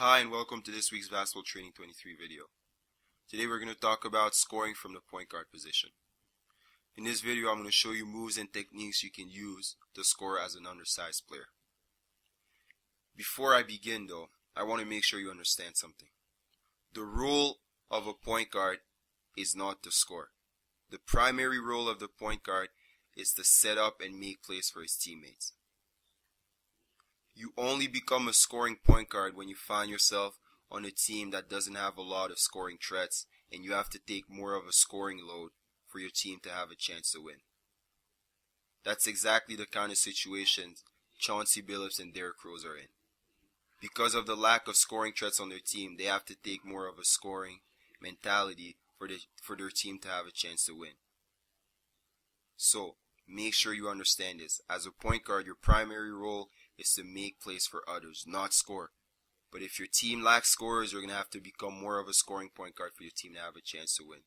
Hi and welcome to this week's Basketball Training 23 video. Today we're going to talk about scoring from the point guard position. In this video I'm going to show you moves and techniques you can use to score as an undersized player. Before I begin though, I want to make sure you understand something. The role of a point guard is not to score. The primary role of the point guard is to set up and make plays for his teammates. You only become a scoring point guard when you find yourself on a team that doesn't have a lot of scoring threats and you have to take more of a scoring load for your team to have a chance to win. That's exactly the kind of situations Chauncey Billups and Derrick are in. Because of the lack of scoring threats on their team, they have to take more of a scoring mentality for their team to have a chance to win. So, make sure you understand this. As a point guard, your primary role is to make plays for others, not score. But if your team lacks scorers, you're going to have to become more of a scoring point guard for your team to have a chance to win.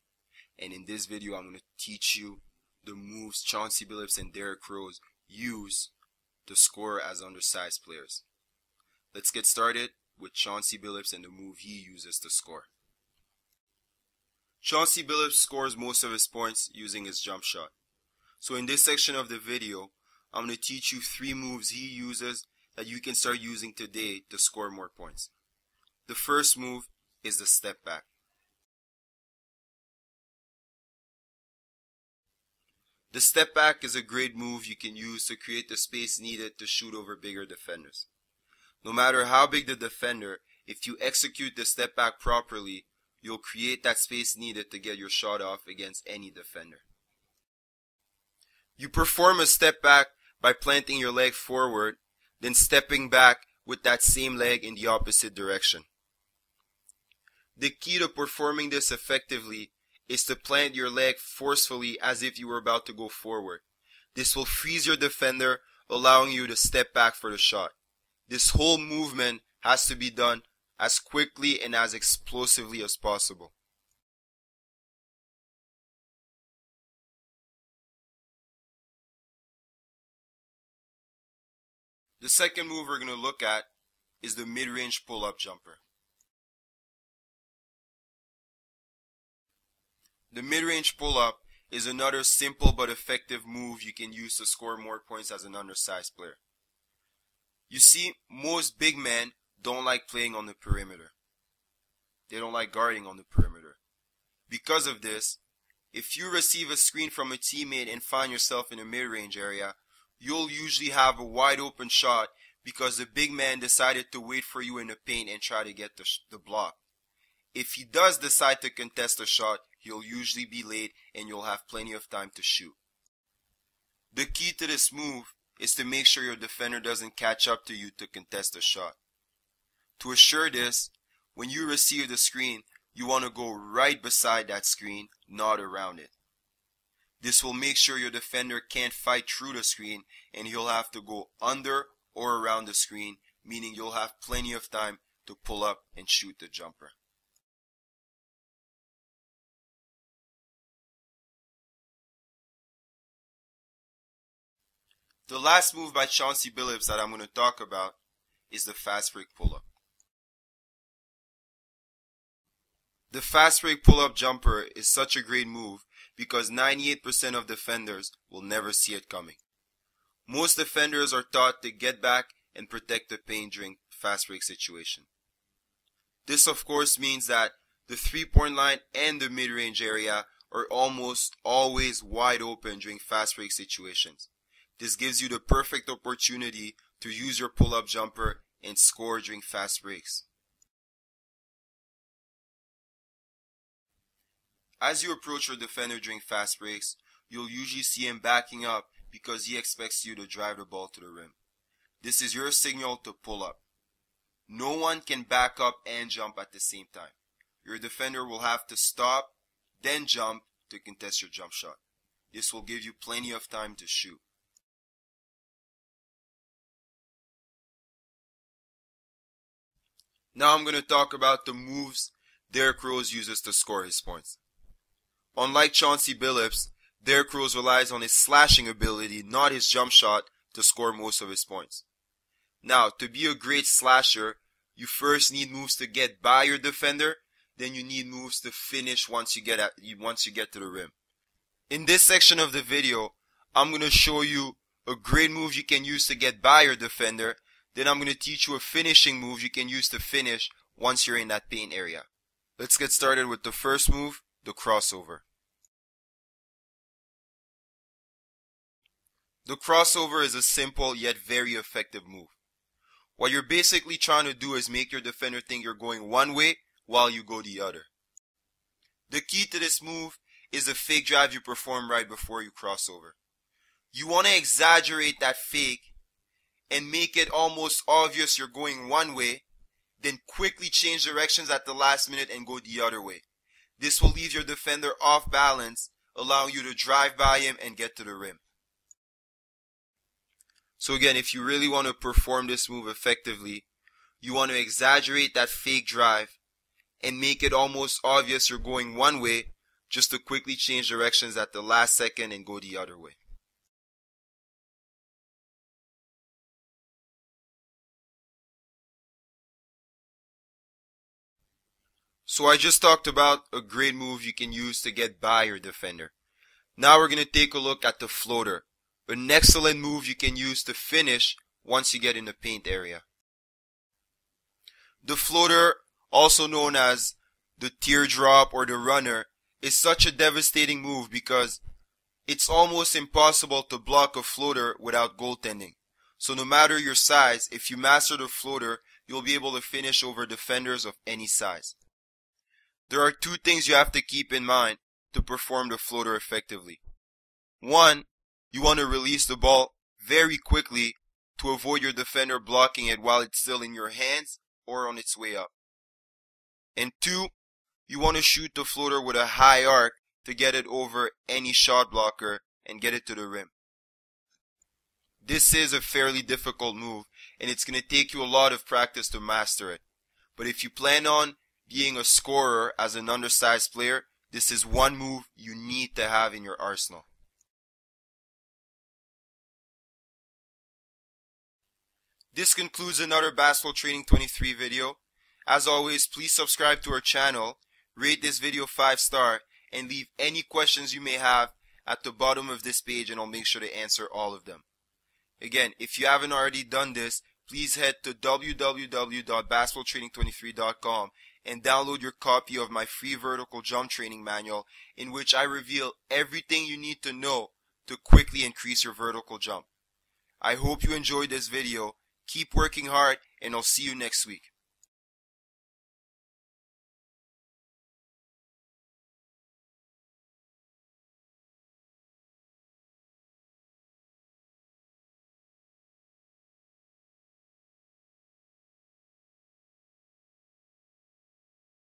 And in this video, I'm going to teach you the moves Chauncey Billups and Derrick use to score as undersized players. Let's get started with Chauncey Billups and the move he uses to score. Chauncey Billups scores most of his points using his jump shot. So in this section of the video, I'm going to teach you 3 moves he uses that you can start using today to score more points. The first move is the step back. The step back is a great move you can use to create the space needed to shoot over bigger defenders. No matter how big the defender, if you execute the step back properly, you'll create that space needed to get your shot off against any defender. You perform a step back by planting your leg forward, then stepping back with that same leg in the opposite direction. The key to performing this effectively is to plant your leg forcefully as if you were about to go forward. This will freeze your defender, allowing you to step back for the shot. This whole movement has to be done as quickly and as explosively as possible. The second move we're going to look at is the mid-range pull-up jumper. The mid-range pull-up is another simple but effective move you can use to score more points as an undersized player. You see, most big men don't like playing on the perimeter. They don't like guarding on the perimeter. Because of this, if you receive a screen from a teammate and find yourself in a mid-range area, you'll usually have a wide open shot because the big man decided to wait for you in the paint and try to get the block. If he does decide to contest the shot, he'll usually be late and you'll have plenty of time to shoot. The key to this move is to make sure your defender doesn't catch up to you to contest the shot. To assure this, when you receive the screen, you want to go right beside that screen, not around it. This will make sure your defender can't fight through the screen and he'll have to go under or around the screen, meaning you'll have plenty of time to pull up and shoot the jumper. The last move by Chauncey Billups that I'm going to talk about is the fast break pull-up. The fast break pull-up jumper is such a great move because 98% of defenders will never see it coming. Most defenders are taught to get back and protect the paint during fast break situation. This of course means that the 3-point line and the mid-range area are almost always wide open during fast break situations. This gives you the perfect opportunity to use your pull-up jumper and score during fast breaks. As you approach your defender during fast breaks, you'll usually see him backing up because he expects you to drive the ball to the rim. This is your signal to pull up. No one can back up and jump at the same time. Your defender will have to stop, then jump to contest your jump shot. This will give you plenty of time to shoot. Now I'm going to talk about the moves Derrick uses to score his points. Unlike Chauncey Billups, Derrick relies on his slashing ability, not his jump shot, to score most of his points. Now, to be a great slasher, you first need moves to get by your defender, then you need moves to finish once you get to the rim. In this section of the video, I'm going to show you a great move you can use to get by your defender. Then I'm going to teach you a finishing move you can use to finish once you're in that paint area. Let's get started with the first move, the crossover. The crossover is a simple yet very effective move. What you're basically trying to do is make your defender think you're going one way while you go the other. The key to this move is the fake drive you perform right before you cross over. You want to exaggerate that fake and make it almost obvious you're going one way, then quickly change directions at the last minute and go the other way. This will leave your defender off balance, allowing you to drive by him and get to the rim. So again, if you really want to perform this move effectively, you want to exaggerate that fake drive and make it almost obvious you're going one way just to quickly change directions at the last second and go the other way. So I just talked about a great move you can use to get by your defender. Now we're going to take a look at the floater, an excellent move you can use to finish once you get in the paint area. The floater, also known as the teardrop or the runner, is such a devastating move because it's almost impossible to block a floater without goaltending. So no matter your size, if you master the floater, you'll be able to finish over defenders of any size. There are two things you have to keep in mind to perform the floater effectively. One, you want to release the ball very quickly to avoid your defender blocking it while it's still in your hands or on its way up. And two, you want to shoot the floater with a high arc to get it over any shot blocker and get it to the rim. This is a fairly difficult move, and it's going to take you a lot of practice to master it. But if you plan on being a scorer as an undersized player, this is one move you need to have in your arsenal. This concludes another Basketball Training 23 video. As always, please subscribe to our channel, rate this video 5-star, and leave any questions you may have at the bottom of this page, and I'll make sure to answer all of them. Again, if you haven't already done this, please head to www.basketballtraining23.com and download your copy of my free vertical jump training manual, in which I reveal everything you need to know to quickly increase your vertical jump. I hope you enjoyed this video. Keep working hard, and I'll see you next week.